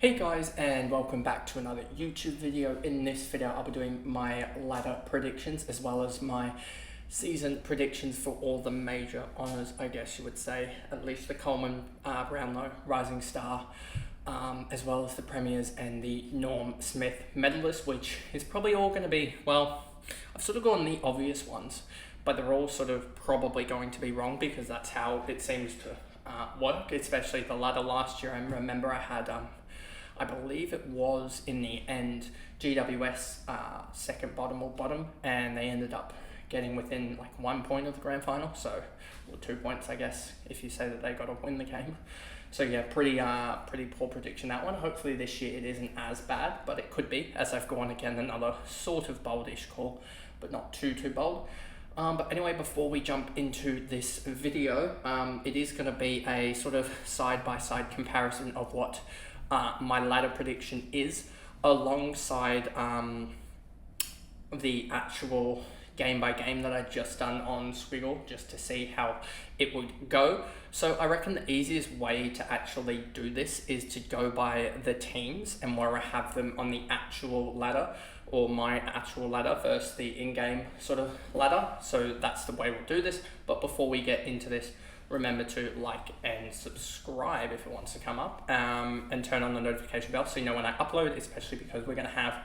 Hey guys, and welcome back to another YouTube video. In this video I'll be doing my ladder predictions as well as my season predictions for all the major honours, I guess you would say, at least the Coleman, Brownlow, Rising Star, as well as the Premiers and the Norm Smith medalists, which is probably all going to be, well, I've sort of gone the obvious ones, but they're all sort of probably going to be wrong because that's how it seems to work, especially the ladder last year. I remember I had I believe it was in the end GWS second bottom or bottom, and they ended up getting within like 1 point of the grand final, so, or 2 points I guess if you say that they got to win the game. So yeah, pretty poor prediction, that one. Hopefully this year it isn't as bad, but it could be, as I've gone again another sort of boldish call, but not too bold. But anyway, before we jump into this video, it is going to be a sort of side-by-side comparison of what my ladder prediction is, alongside the actual game by game that I just done on Squiggle, just to see how it would go. So I reckon the easiest way to actually do this is to go by the teams and where I have them on the actual ladder, or my actual ladder versus the in-game sort of ladder. So that's the way we'll do this. But before we get into this, remember to like and subscribe if it wants to come up, and turn on the notification bell so you know when I upload, especially because we're going to have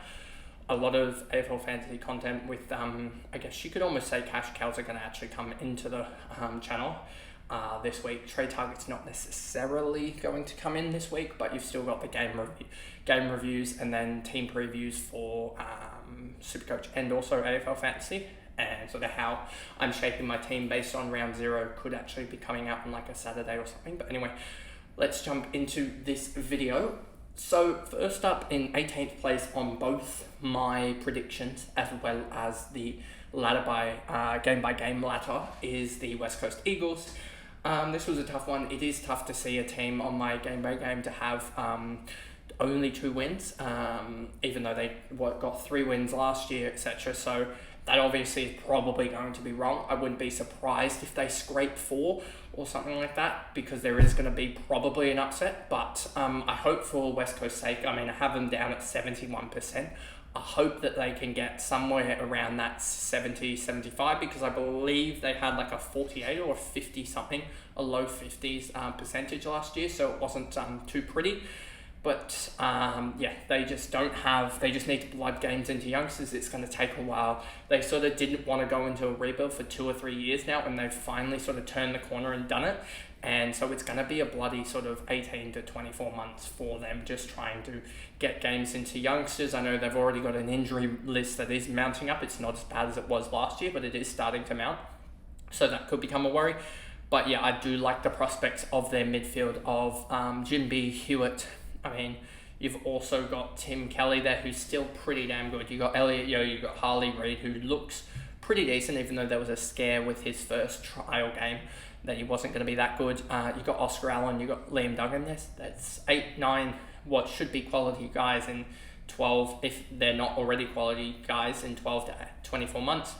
a lot of AFL fantasy content with, I guess you could almost say cash cows are going to actually come into the channel this week. Trade target's not necessarily going to come in this week, but you've still got the game reviews and then team previews for Supercoach and also AFL fantasy. And sort of how I'm shaping my team based on round 0 could actually be coming out on like a Saturday or something. But anyway, let's jump into this video. So first up, in 18th place on both my predictions as well as the ladder by game ladder, is the West Coast Eagles. This was a tough one. It is tough to see a team on my game by game to have only 2 wins, even though they got 3 wins last year, etc. So that obviously is probably going to be wrong. I wouldn't be surprised if they scrape 4 or something like that, because there is going to be probably an upset. But I hope for West Coast's sake, I mean, I have them down at 71%. I hope that they can get somewhere around that 70, 75, because I believe they had like a 48 or 50 something, a low 50s percentage last year, so it wasn't too pretty. But yeah, they just need to blood games into youngsters. It's going to take a while. They sort of didn't want to go into a rebuild for 2 or 3 years now, and they've finally sort of turned the corner and done it. And so it's going to be a bloody sort of 18 to 24 months for them, just trying to get games into youngsters. I know they've already got an injury list that is mounting up. It's not as bad as it was last year, but it is starting to mount. So that could become a worry. But yeah, I do like the prospects of their midfield of Jinby, Hewitt. I mean, you've also got Tim Kelly there, who's still pretty damn good. You've got Elliot Yeo, you've got Harley Reid, who looks pretty decent, even though there was a scare with his first trial game that he wasn't going to be that good. You've got Oscar Allen, you've got Liam Duggan. That's 8, 9, what should be quality guys in 12, if they're not already quality guys, in 12 to 24 months.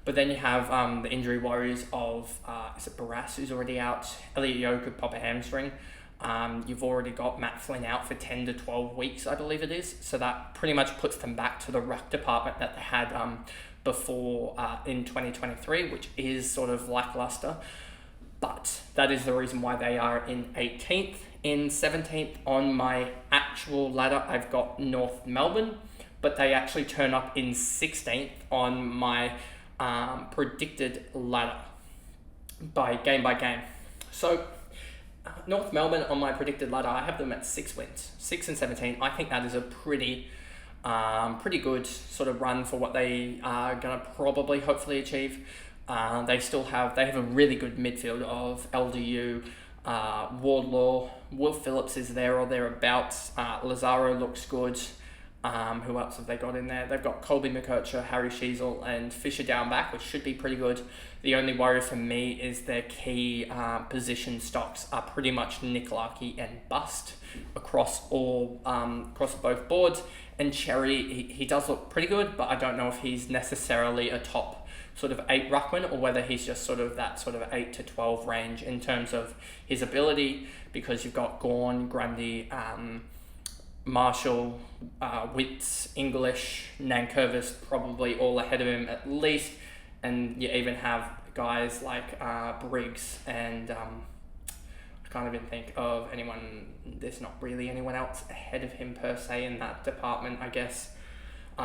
But then you have the injury worries of, is it Barras who's already out? Elliot Yeo could pop a hamstring. You've already got Matt Flynn out for 10 to 12 weeks, I believe it is. So that pretty much puts them back to the ruck department that they had before in 2023, which is sort of lackluster. But that is the reason why they are in 18th. In 17th on my actual ladder, I've got North Melbourne, but they actually turn up in 16th on my predicted ladder by game. So North Melbourne on my predicted ladder, I have them at 6 wins, 6 and 17. I think that is a pretty good sort of run for what they are going to probably hopefully achieve. They have a really good midfield of LDU, Wardlaw, Will Phillips is there or thereabouts. Lazaro looks good. Who else have they got in there? They've got Colby McKercher, Harry Sheasel, and Fisher down back, which should be pretty good. The only worry for me is their key position stocks are pretty much Nick Larkey and bust across both boards. And Cherry, he does look pretty good, but I don't know if he's necessarily a top sort of 8 ruckman, or whether he's just sort of that sort of 8 to 12 range in terms of his ability, because you've got Gawn, Grundy, Marshall, Witts, English, Nankervis probably all ahead of him at least. And you even have guys like Briggs and I can't even think of anyone. There's not really anyone else ahead of him per se in that department, I guess.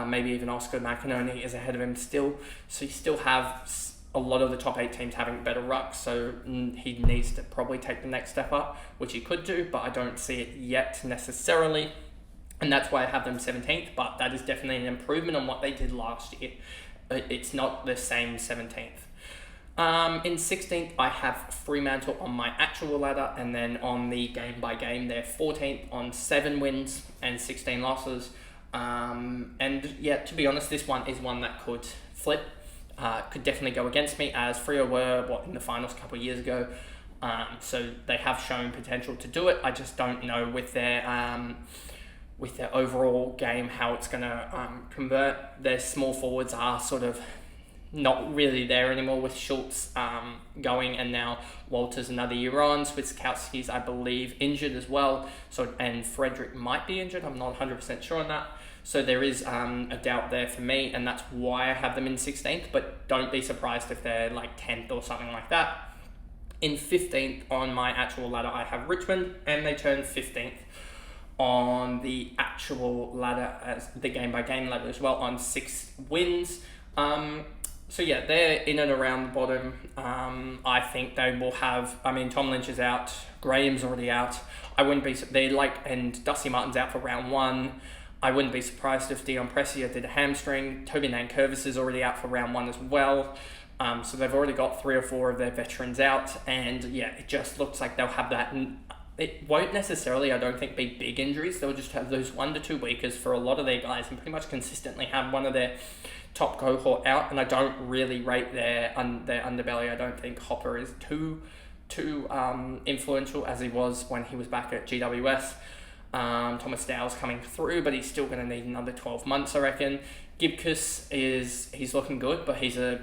Maybe even Oscar McInerney is ahead of him still. So you still have a lot of the top 8 teams having better rucks, so he needs to probably take the next step up, which he could do, but I don't see it yet necessarily. And that's why I have them 17th, but that is definitely an improvement on what they did last year. It's not the same 17th. In 16th, I have Fremantle on my actual ladder, and then on the game by game, they're 14th on 7 wins and 16 losses. And yeah, to be honest, this one is one that could flip. Could definitely go against me, as Freo were in the finals a couple of years ago. So they have shown potential to do it. I just don't know with their overall game how it's going to convert. Their small forwards are sort of not really there anymore, with Schultz going, and now Walter's another year on. Switkowski's, I believe, injured as well. And Frederick might be injured. I'm not 100% sure on that. So there is a doubt there for me, and that's why I have them in 16th, but don't be surprised if they're like 10th or something like that. In 15th on my actual ladder, I have Richmond, and they turn 15th on the actual ladder, as the game-by-game ladder as well, on 6 wins. So yeah, they're in and around the bottom. I think they will have, Tom Lynch is out, Graham's already out. And Dusty Martin's out for round 1. I wouldn't be surprised if Dion Pressia did a hamstring. Toby Nankervis is already out for round 1 as well. So they've already got 3 or 4 of their veterans out. And yeah, it just looks like they'll have that. And it won't necessarily, I don't think, be big injuries. They'll just have those 1 to 2 weekers for a lot of their guys, and pretty much consistently have one of their top cohort out. And I don't really rate their underbelly. I don't think Hopper is too influential as he was when he was back at GWS. Thomas Dow's coming through, but he's still going to need another 12 months, I reckon. Gibcus he's looking good, but he's a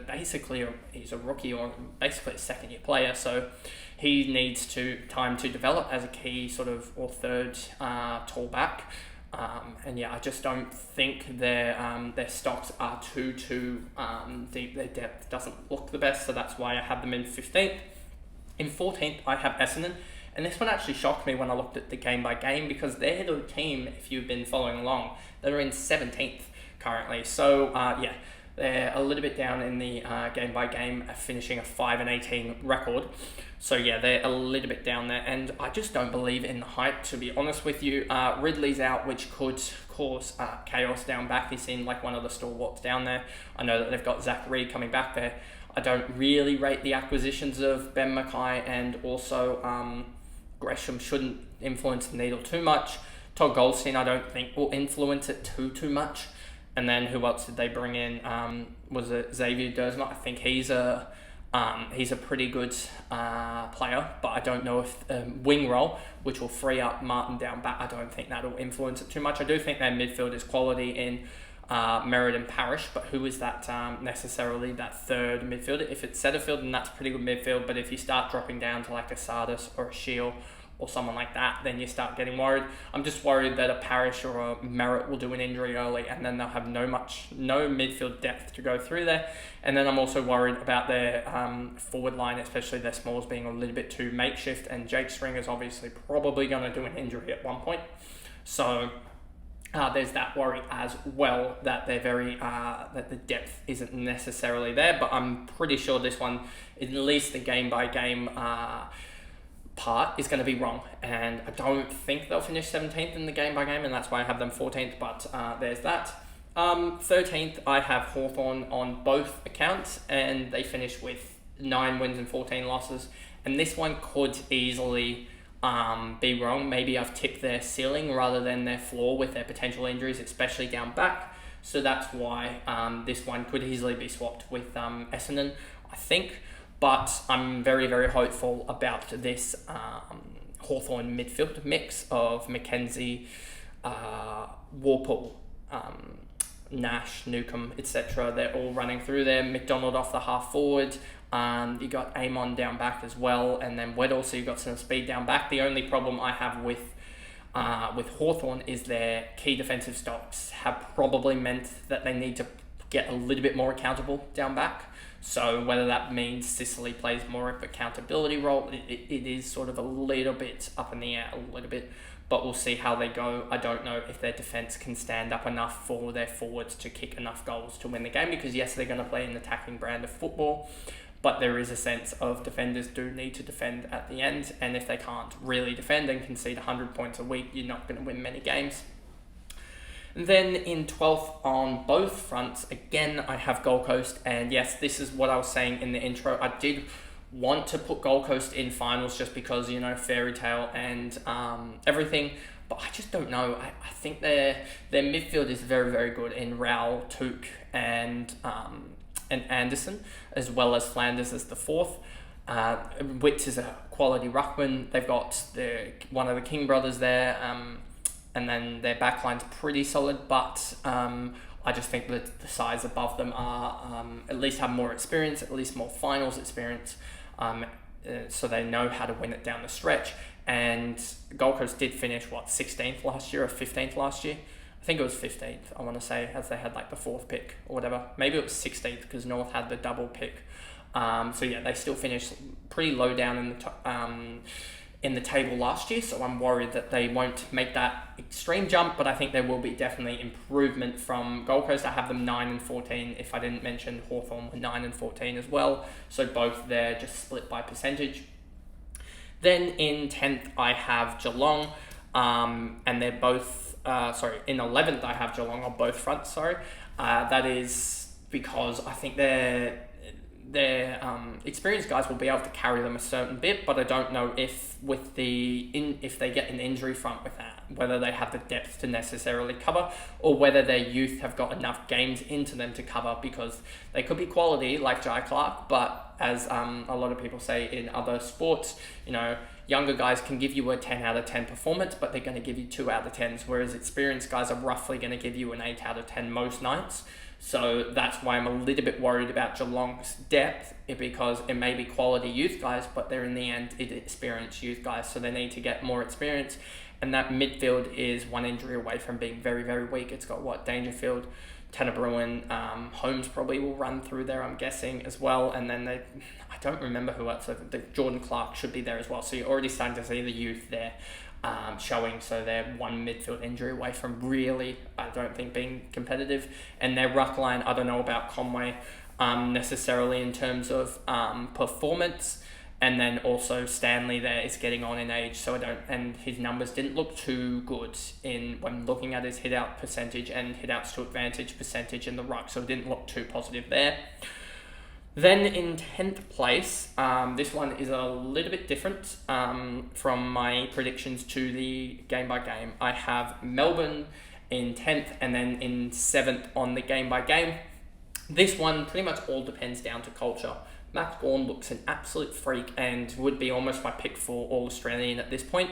rookie, or basically a second-year player, so he needs time to develop as a key sort of or third tall back. And yeah, I just don't think their stocks are too deep. Their depth doesn't look the best, so that's why I have them in 15th. In 14th, I have Essendon. And this one actually shocked me when I looked at the game by game, because they're the team, if you've been following along, that are in 17th currently. So yeah, they're a little bit down in the game by game, finishing a 5-18 record. So yeah, they're a little bit down there, and I just don't believe in the hype, to be honest with you. Ridley's out, which could cause chaos down back. He seemed like one of the stalwarts down there. I know that they've got Zach Reed coming back there. I don't really rate the acquisitions of Ben Mackay, and also Gresham shouldn't influence the needle too much. Todd Goldstein, I don't think will influence it too much. And then who else did they bring in? Was it Xavier Dersma? I think he's a pretty good player, but I don't know if wing role, which will free up Martin down back, I don't think that'll influence it too much. I do think their midfield is quality in Merritt and Parrish, but who is that necessarily that third midfielder? If it's Setterfield, then that's pretty good midfield, but if you start dropping down to like a Sardis or a Shield or someone like that, then you start getting worried. I'm just worried that a Parrish or a Merritt will do an injury early, and then they'll have no midfield depth to go through there. And then I'm also worried about their forward line, especially their smalls being a little bit too makeshift, and Jake Stringer's obviously probably going to do an injury at one point. So there's that worry as well, that they're that the depth isn't necessarily there. But I'm pretty sure this one, at least the game by game part, is going to be wrong, and I don't think they'll finish 17th in the game by game, and that's why I have them 14th. But there's that. 13th, I have Hawthorn on both accounts, and they finish with 9 wins and 14 losses. And this one could easily be wrong. Maybe I've tipped their ceiling rather than their floor with their potential injuries, especially down back. So that's why this one could easily be swapped with Essendon, I think. But I'm very, very hopeful about this Hawthorn midfield mix of Mackenzie, Warple, Nash, Newcomb, etc. They're all running through there. McDonald off the half forward. You got Amon down back as well, and then Weddle, so you've got some speed down back. The only problem I have with with Hawthorn is their key defensive stocks have probably meant that they need to get a little bit more accountable down back. So whether that means Sicily plays more of an accountability role, it is sort of a little bit up in the air, a little bit. But we'll see how they go. I don't know if their defence can stand up enough for their forwards to kick enough goals to win the game, because yes, they're going to play an attacking brand of football, but there is a sense of defenders do need to defend at the end, and if they can't really defend and concede 100 points a week, you're not going to win many games. And then in 12th on both fronts, again, I have Gold Coast, and yes, this is what I was saying in the intro. I did want to put Gold Coast in finals just because, fairy tale and everything, but I just don't know. I think their midfield is very, very good in Rowell, Took, and Anderson, as well as Flanders as the fourth. Witts is a quality ruckman. They've got one of the King brothers there, and then their backline's pretty solid, but I just think that the sides above them are at least have more experience, at least more finals experience, so they know how to win it down the stretch. And Gold Coast did finish 16th last year or 15th last year. I think it was 15th, I want to say, as they had the fourth pick or whatever. Maybe it was 16th because North had the double pick. So yeah, they still finished pretty low down in the table last year. So I'm worried that they won't make that extreme jump, but I think there will be definitely improvement from Gold Coast. I have them 9 and 14. If I didn't mention Hawthorn were 9 and 14 as well. So both there just split by percentage. Then in 10th, I have Geelong, and they're both. In 11th I have Geelong on both fronts, that is because I think their experienced guys will be able to carry them a certain bit, but I don't know if if they get an injury front with that, whether they have the depth to necessarily cover, or whether their youth have got enough games into them to cover, because they could be quality like Jai Clark, but as a lot of people say in other sports, younger guys can give you a 10 out of 10 performance, but they're going to give you 2 out of 10s, whereas experienced guys are roughly going to give you an 8 out of 10 most nights. So that's why I'm a little bit worried about Geelong's depth, because it may be quality youth guys, but they're in the end experienced youth guys, so they need to get more experience. And that midfield is one injury away from being very, very weak. It's got Dangerfield, Tanner Bruin, Holmes probably will run through there, I'm guessing, as well. And then I don't remember who else. So Jordan Clark should be there as well. So you're already starting to see the youth there showing. So they're one midfield injury away from really, I don't think, being competitive. And their ruck line, I don't know about Conway necessarily in terms of performance. And then also Stanley there is getting on in age, and his numbers didn't look too good when looking at his hit out percentage and hit outs to advantage percentage in the ruck, so it didn't look too positive there. Then in 10th place, this one is a little bit different from my predictions to the game by game. I have Melbourne in 10th, and then in 7th on the game by game. This one pretty much all depends down to culture. Max Gawn looks an absolute freak and would be almost my pick for All-Australian at this point.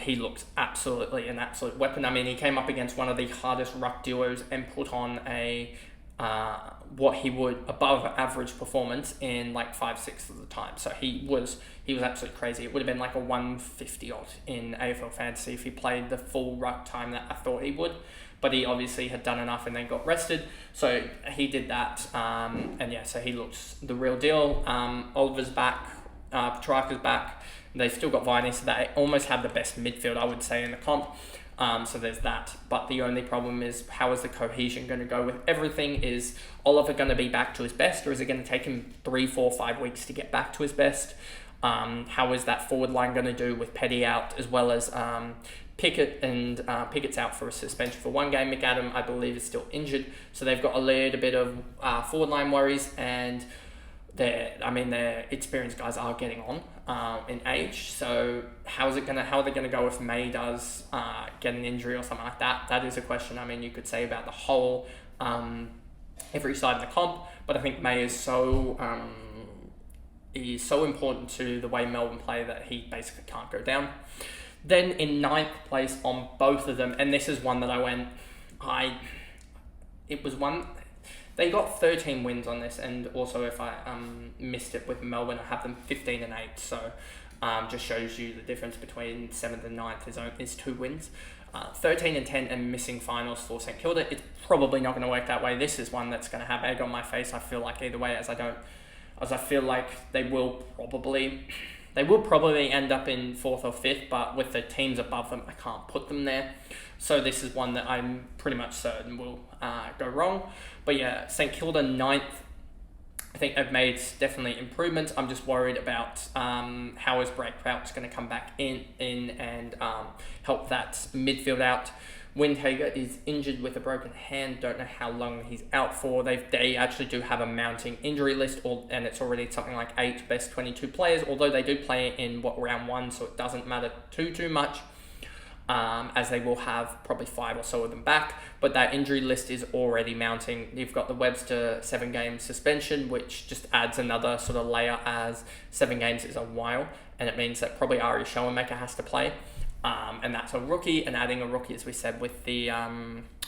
He looks absolutely an absolute weapon. I mean, he came up against one of the hardest ruck duos and put on what he would above average performance in 5/6 of the time. So he was absolutely crazy. It would have been a 150 odd in AFL fantasy if he played the full ruck time that I thought he would. But he obviously had done enough and then got rested. So he did that. So he looks the real deal. Oliver's back. Petrarca's back. They've still got Viney, so they almost have the best midfield, I would say, in the comp. So there's that. But the only problem is, how is the cohesion going to go with everything? Is Oliver going to be back to his best, or is it going to take him 3, 4, 5 weeks to get back to his best? How is that forward line going to do with Petty out, as well as Pickett, and Pickett's out for a suspension for 1 game. McAdam, I believe, is still injured. So they've got a little bit of forward line worries, and their experienced guys are getting on in age. So how are they going to go if May does get an injury or something like that? That is a question. I mean, you could say about the whole every side of the comp, but I think May is so important to the way Melbourne play that he basically can't go down. Then in 9th place on both of them, and this is one that they got 13 wins on this, and also if I missed it with Melbourne, I have them 15 and 8. So Just shows you the difference between 7th and 9th is 2 wins. 13 and 10 and missing finals for St Kilda. It's probably not going to work that way. This is one that's going to have egg on my face. I feel like either way, as I feel like they will probably end up in 4th or 5th, but with the teams above them, I can't put them there. So this is one that I'm pretty much certain will go wrong. But yeah, St Kilda 9th. I think they've made definitely improvements. I'm just worried about how is Breakpout's going to come back in and help that midfield out. Windhager is injured with a broken hand. Don't know how long he's out for. They actually do have a mounting injury list, and it's already something like 8 best 22 players, although they do play in round 1, so it doesn't matter too much. As they will have probably 5 or so of them back, but that injury list is already mounting. You've got the Webster 7-game suspension, which just adds another sort of layer, as 7 games is a while, and it means that probably Ari Schoenmaker has to play, and that's a rookie, and adding a rookie, as we said, with the,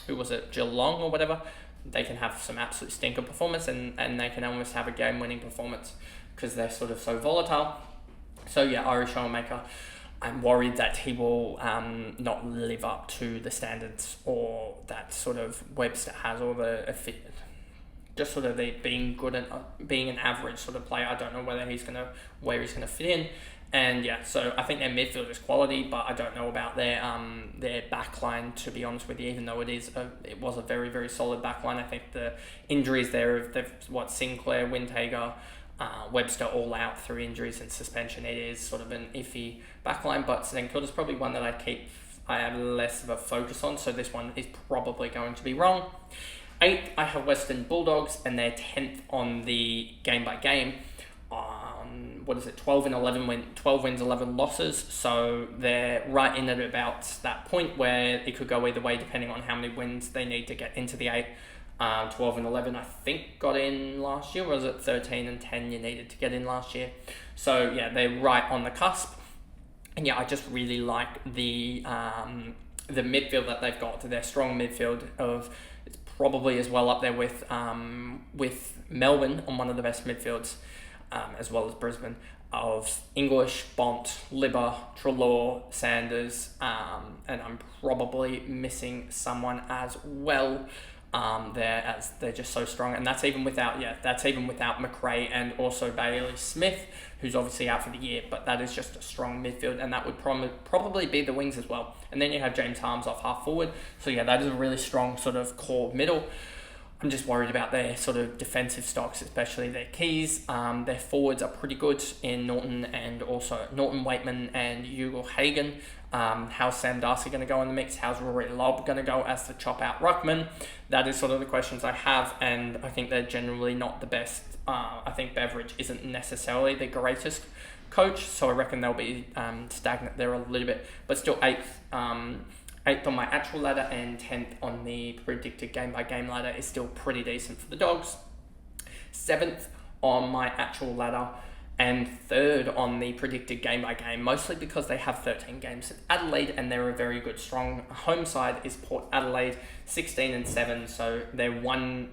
who was it, Geelong or whatever, they can have some absolute stinker performance, and they can almost have a game-winning performance, because they're sort of so volatile. So yeah, Ari Schoenmaker, I'm worried that he will not live up to the standards or that sort of Webster has, or just sort of the being good and being an average sort of player. I don't know where he's gonna fit in, and yeah, so I think their midfield is quality, but I don't know about their backline, to be honest with you. Even though it was a very, very solid backline, I think the injuries there, Sinclair, Windhager, Webster all out through injuries and suspension. It is sort of an iffy backline, but St Kilda's probably one that I have less of a focus on, so this one is probably going to be wrong. 8th, I have Western Bulldogs, and they're 10th on the game by game. 12 wins, 11 losses, so they're right in at about that point where it could go either way depending on how many wins they need to get into the 8. 12 and 11 I think got in last year, or was it 13 and 10 you needed to get in last year? So yeah, they're right on the cusp, and yeah, I just really like the midfield that they've got. Their strong midfield it's probably as well up there with Melbourne on one of the best midfields, as well as Brisbane, of English, Bont, Libba, Treloar, Sanders, and I'm probably missing someone as well. There, as they're just so strong, and that's even without McRae and also Bailey Smith, who's obviously out for the year, but that is just a strong midfield, and that would probably be the wings as well. And then you have James Harms off half forward, so yeah, that is a really strong sort of core middle. I'm just worried about their sort of defensive stocks, especially their keys. Their forwards are pretty good in Norton, and also Norton, Waitman and Ugle Hagan. How's Sam Darcy going to go in the mix? How's Rory Lobb going to go as the chop out ruckman? That is sort of the questions I have, and I think they're generally not the best. I think Beveridge isn't necessarily the greatest coach, so I reckon they'll be stagnant there a little bit, but still 8th. 8th on my actual ladder, and 10th on the predicted game-by-game ladder is still pretty decent for the Dogs. 7th on my actual ladder, and 3rd on the predicted game-by-game, mostly because they have 13 games at Adelaide, and they're a very good, strong home side is Port Adelaide, 16 and 7, so they're one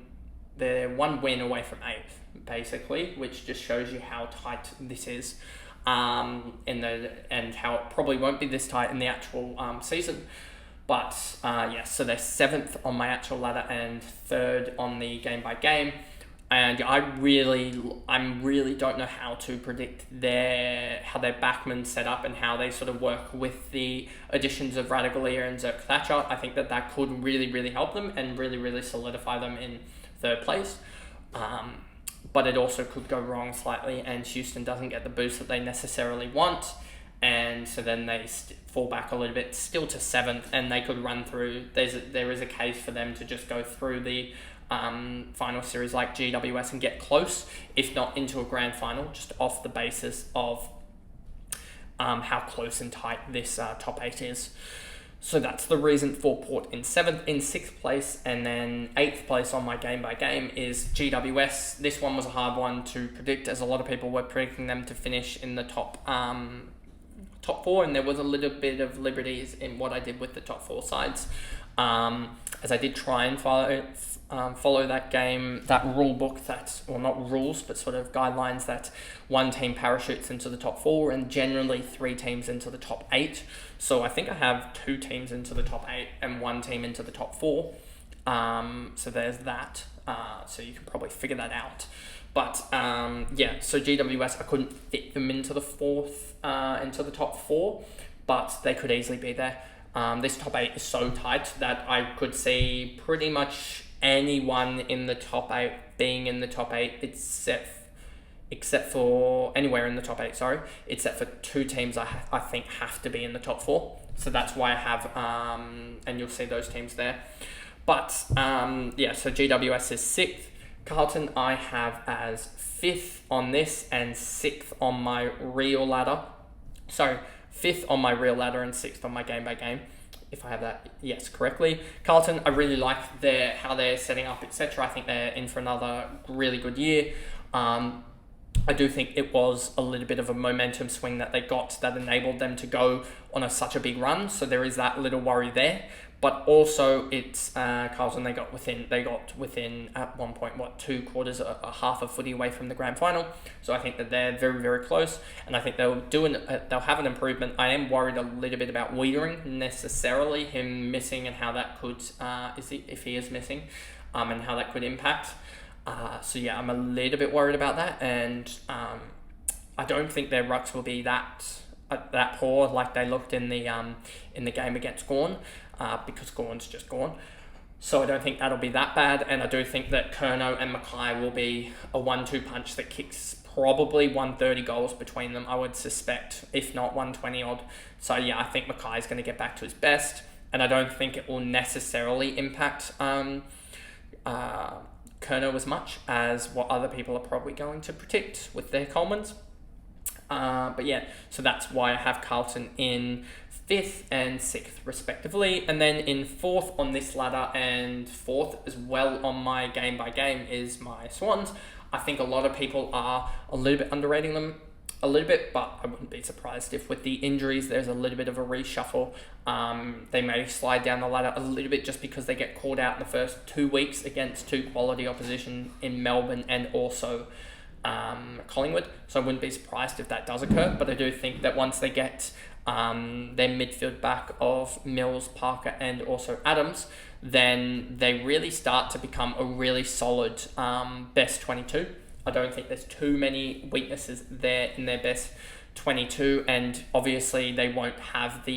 win away from 8th, basically, which just shows you how tight this is, and how it probably won't be this tight in the actual season. But so they're 7th on my actual ladder and 3rd on the game by game, and I really don't know how to predict how their backmen set up and how they sort of work with the additions of Radaglia and Zerk Thatcher. I think that could really help them and really solidify them in 3rd place. But it also could go wrong slightly, and Houston doesn't get the boost that they necessarily want. And so then they fall back a little bit, still to 7th, and they could run through. There is a case for them to just go through the final series like GWS and get close, if not into a grand final, just off the basis of how close and tight this top 8 is. So that's the reason for Port in 7th. In 6th place, and then 8th place on my game by game is GWS. This one was a hard one to predict, as a lot of people were predicting them to finish in the top top four, and there was a little bit of liberties in what I did with the top four sides, as I did try and follow that game, that rule book, or not rules, but sort of guidelines that one team parachutes into the top four and generally 3 teams into the top 8. So I think I have 2 teams into the top 8 and 1 team into the top 4. So there's that. So you can probably figure that out. But so GWS, I couldn't fit them into the into the top 4, but they could easily be there. This top 8 is so tight that I could see pretty much anyone in the top 8 being in the top 8, except for anywhere in the top 8, except for 2 teams I think have to be in the top 4. So that's why I have, and you'll see those teams there. But so GWS is 6th. Carlton I have as 5th on this and 6th on my real ladder. So 5th on my real ladder and 6th on my game by game, if I have that correctly. Carlton, I really like how they're setting up, etc. I think they're in for another really good year. I do think it was a little bit of a momentum swing that they got that enabled them to go on such a big run. So there is that little worry there. But also it's Carlton, they got within at one point, 2 quarters, a half a footy away from the grand final. So I think that they're very, very close, and I think they'll have an improvement. I am worried a little bit about Wiedering, necessarily, him missing and how that could, if he is missing, and how that could impact. I'm a little bit worried about that, and I don't think their rucks will be that poor like they looked in the game against Gawn. Because Gawn's just Gawn. So I don't think that'll be that bad, and I do think that Curnow and Mackay will be a 1-2 punch that kicks probably 130 goals between them, I would suspect, if not 120 odd. So I think Mackay's going to get back to his best, and I don't think it will necessarily impact Curnow as much as what other people are probably going to predict with their Colemans. So that's why I have Carlton in 5th and 6th respectively, and then in 4th on this ladder and 4th as well on my game by game is my Swans. I think a lot of people are a little bit underrating them a little bit, but I wouldn't be surprised if with the injuries there's a little bit of a reshuffle. They may slide down the ladder a little bit just because they get caught out in the first 2 weeks against 2 quality opposition in Melbourne and also Collingwood. So I wouldn't be surprised if that does occur, but I do think that once they get their midfield back of Mills, Parker and also Adams, then they really start to become a really solid best 22. I don't think there's too many weaknesses there in their best 22, and obviously they won't have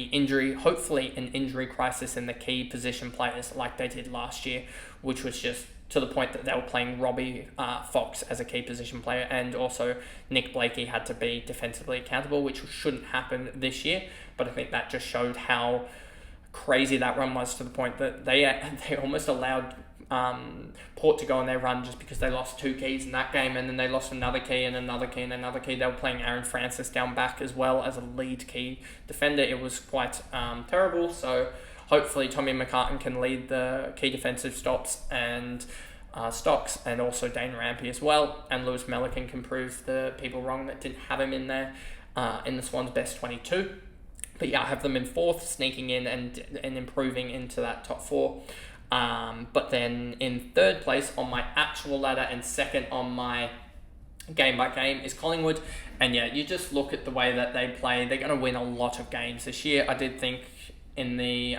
hopefully an injury crisis in the key position players like they did last year, which was just to the point that they were playing Robbie Fox as a key position player, and also Nick Blakey had to be defensively accountable, which shouldn't happen this year. But I think that just showed how crazy that run was, to the point that they almost allowed Port to go on their run just because they lost 2 keys in that game, and then they lost another key and another key and another key. They were playing Aaron Francis down back as well as a lead key defender. It was quite terrible. So hopefully Tommy McCartan can lead the key defensive stops and stocks, and also Dane Rampy as well, and Lewis Melican can prove the people wrong that didn't have him in there in the Swans best 22. But I have them in 4th, sneaking in and improving into that top 4. But then in 3rd place on my actual ladder and 2nd on my game by game is Collingwood. And you just look at the way that they play, they're going to win a lot of games this year. I did think in the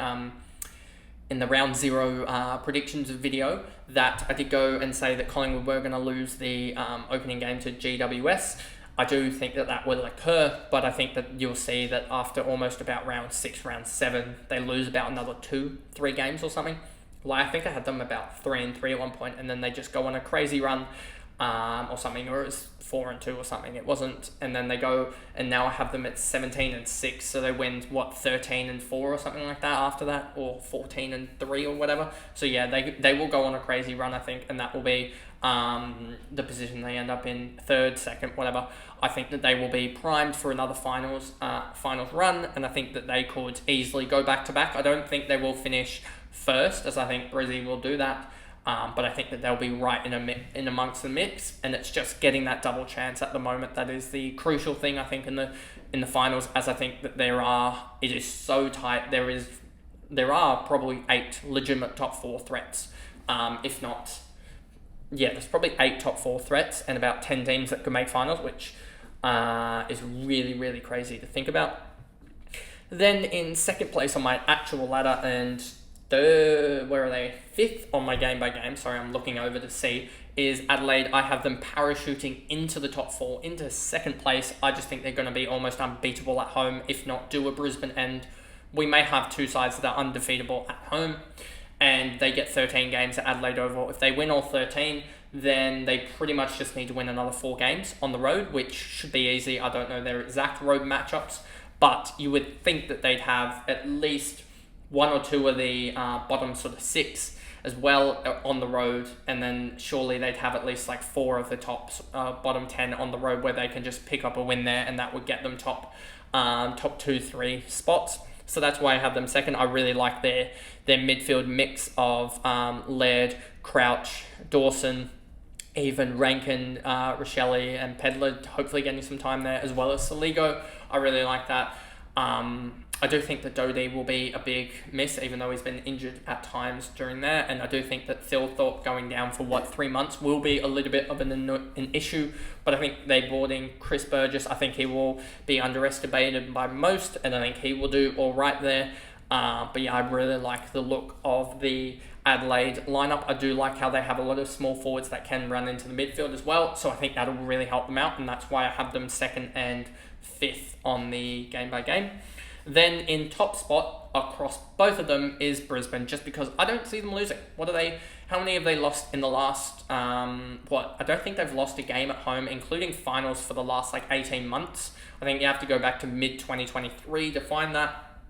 round 0 predictions video that I did go and say that Collingwood were going to lose the opening game to GWS. I do think that will occur, but I think that you'll see that after almost about round 6, round 7, they lose about another 2-3 games or something. I think I had them about 3-3 at one point, and then they just go on a crazy run or something, or it was 4-2 or something. It wasn't, and then they go, and now I have them at 17-6, so they win 13-4 or something like that after that, or 14-3 or whatever. So they will go on a crazy run, I think, and that will be the position they end up in, 3rd, 2nd, whatever. I think that they will be primed for another finals run, and I think that they could easily go back to back. I don't think they will finish 1st, as I think Brizzy will do that. But I think that they'll be right in amongst the mix, and it's just getting that double chance at the moment that is the crucial thing, I think, in in the finals, as I think that it is so tight. There are probably 8 legitimate top 4 threats. If not, yeah, there's probably 8 top 4 threats and about 10 teams that could make finals, which is really, really crazy to think about. Then in second place on my actual ladder and where are they? 5th on my game by game. Sorry, I'm looking over to see. Is Adelaide. I have them parachuting into the top 4, into second place. I just think they're going to be almost unbeatable at home, if not do a Brisbane end. We may have 2 sides that are undefeatable at home, and they get 13 games at Adelaide Oval. If they win all 13, then they pretty much just need to win another 4 games on the road, which should be easy. I don't know their exact road matchups, but you would think that they'd have at least 1 or 2 of the bottom sort of 6 as well on the road, and then surely they'd have at least like 4 of the bottom 10 on the road where they can just pick up a win there, and that would get them top 2-3 spots. So that's why I have them second. I really like their midfield mix of Laird, Crouch, Dawson, even Rankin, Rochelle and Pedler, hopefully getting some time there, as well as Saligo. I really like that. I do think that Dodie will be a big miss, even though he's been injured at times during there. And I do think that Thilthorpe going down for 3 months will be a little bit of an issue. But I think they brought in Chris Burgess. I think he will be underestimated by most, and I think he will do all right there. But yeah, I really like the look of the Adelaide lineup. I do like how they have a lot of small forwards that can run into the midfield as well. So I think that'll really help them out, and that's why I have them second and 5th on the game by game. Then in top spot across both of them is Brisbane, just because I don't see them losing. How many have they lost in the last, I don't think they've lost a game at home, including finals, for the last 18 months. I think you have to go back to mid-2023 to find that.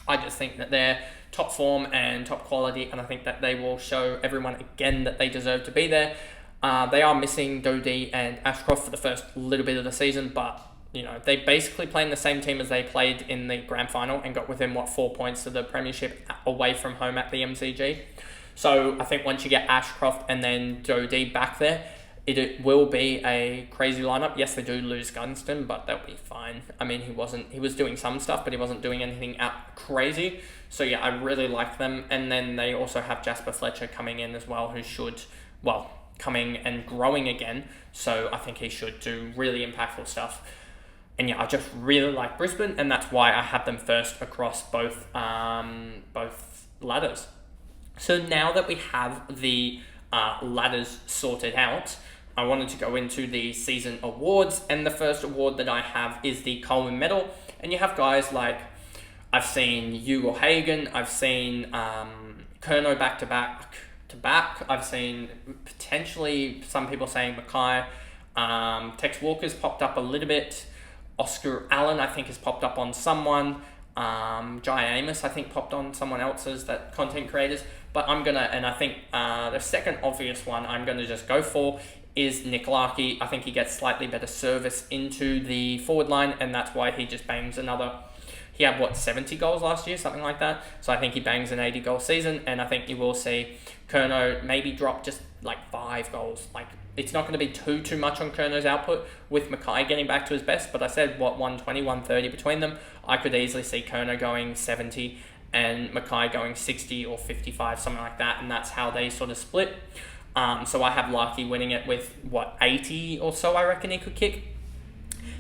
I just think that they're top form and top quality, and I think that they will show everyone again that they deserve to be there. They are missing Dodie and Ashcroft for the first little bit of the season, but they basically playing the same team as they played in the grand final and got within 4 points to the premiership away from home at the MCG. So I think once you get Ashcroft and then Dodie back there, it will be a crazy lineup. Yes, they do lose Gunston, but they'll be fine. I mean, he was doing some stuff, but he wasn't doing anything crazy. So yeah, I really like them. And then they also have Jasper Fletcher coming in as well, who should, coming and growing again. So I think he should do really impactful stuff. And yeah, I just really like Brisbane, and that's why I have them first across both ladders. So now that we have the ladders sorted out, I wanted to go into the season awards, and the first award that I have is the Coleman Medal. And you have guys like, I've seen Hugo Hagen, I've seen Curnow back to back. I've seen potentially some people saying Mackay. Tex Walker's popped up a little bit. Oscar Allen, I think, has popped up on someone. Jai Amos, I think, popped on someone else's, that content creators. But I think the second obvious one I'm going to just go for is Nick Larkey. I think he gets slightly better service into the forward line, and that's why he just bangs another. He had, 70 goals last year, something like that. So I think he bangs an 80-goal season, and I think you will see Curnow maybe drop just 5 goals. It's not going to be too much on Curnow's output with Mackay getting back to his best, but I said 120, 130 between them. I could easily see Curnow going 70 and Mackay going 60 or 55, something like that, and that's how they sort of split. So I have Larkey winning it with 80 or so I reckon he could kick.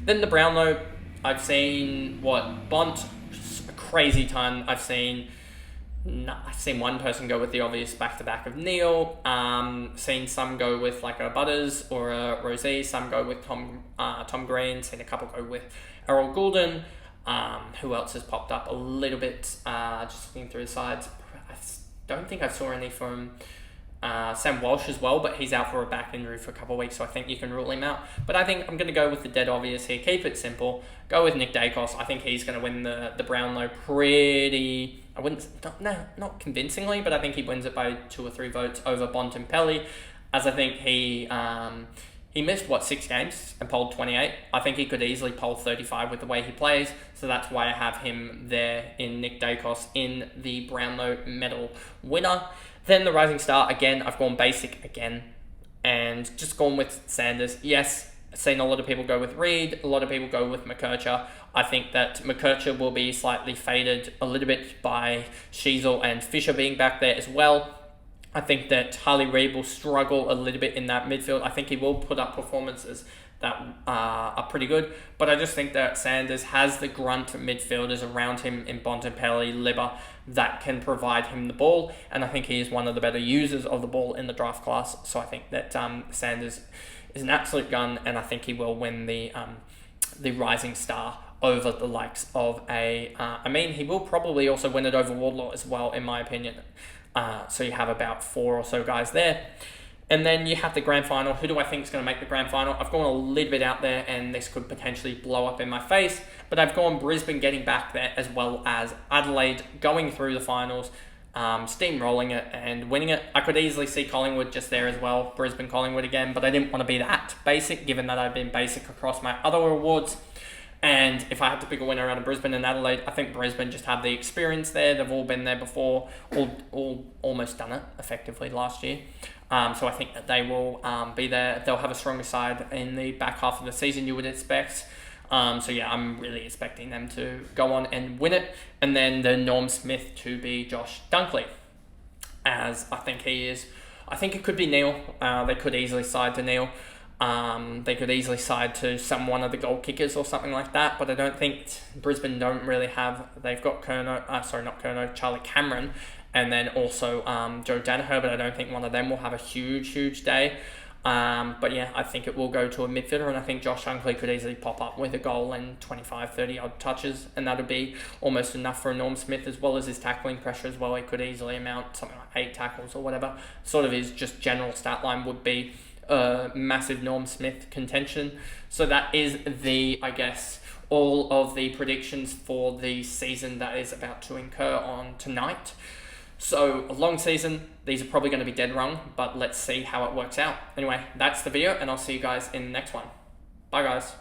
Then the Brownlow, I've seen Bont, a crazy ton. I've seen one person go with the obvious back-to-back of Neil. Seen some go with a Butters or a Rosie. Some go with Tom Green. Seen a couple go with Errol Goulden. Who else has popped up a little bit? Just looking through the sides. I don't think I saw any from Sam Walsh as well, but he's out for a back injury for a couple of weeks, so I think you can rule him out. But I think I'm going to go with the dead obvious here. Keep it simple. Go with Nick Dacos. I think he's going to win the Brownlow pretty... not convincingly, but I think he wins it by 2 or 3 votes over Bontempelli, as I think he missed 6 games and polled 28. I think he could easily poll 35 with the way he plays, so that's why I have him there in Nick Dacos in the Brownlow medal winner. Then the Rising Star, again, I've gone basic again and just gone with Sanders. Yes, seen a lot of people go with Reed, a lot of people go with McKercher. I think that McKercher will be slightly faded a little bit by Sheasel and Fisher being back there as well. I think that Harley Reid will struggle a little bit in that midfield. I think he will put up performances that are pretty good, but I just think that Sanders has the grunt midfielders around him in Bontempelli, Libba, that can provide him the ball, and I think he is one of the better users of the ball in the draft class. So I think that Sanders is an absolute gun, and I think he will win the Rising Star over the likes of he will probably also win it over Wardlaw as well, in my opinion. So you have about 4 or so guys there. And then you have the grand final. Who do I think is going to make the grand final? I've gone a little bit out there, and this could potentially blow up in my face, but I've gone Brisbane getting back there, as well as Adelaide going through the finals, steamrolling it and winning it. I could easily see Collingwood just there as well, Brisbane Collingwood again, but I didn't want to be that basic, given that I've been basic across my other awards. And if I had to pick a winner out of Brisbane and Adelaide, I think Brisbane just have the experience there. They've all been there before, all almost done it effectively last year. So I think that they will be there. They'll have a stronger side in the back half of the season, you would expect. So yeah, I'm really expecting them to go on and win it. And then the Norm Smith to be Josh Dunkley, as I think he is. I think it could be Neil. They could easily side to Neil. They could easily side to one of the goal kickers or something like that, but I don't think Brisbane don't really have. They've got Charlie Cameron, and then also Joe Danaher, but I don't think one of them will have a huge day. But yeah, I think it will go to a midfielder, and I think Josh Dunkley could easily pop up with a goal and 25, 30 odd touches, and that would be almost enough for Norm Smith, as well as his tackling pressure as well. He could easily amount something like 8 tackles or whatever. Sort of his just general stat line would be massive Norm Smith contention. So that is all of the predictions for the season that is about to incur on tonight. So a long season, these are probably going to be dead wrong, but let's see how it works out. Anyway, that's the video, and I'll see you guys in the next one. Bye guys.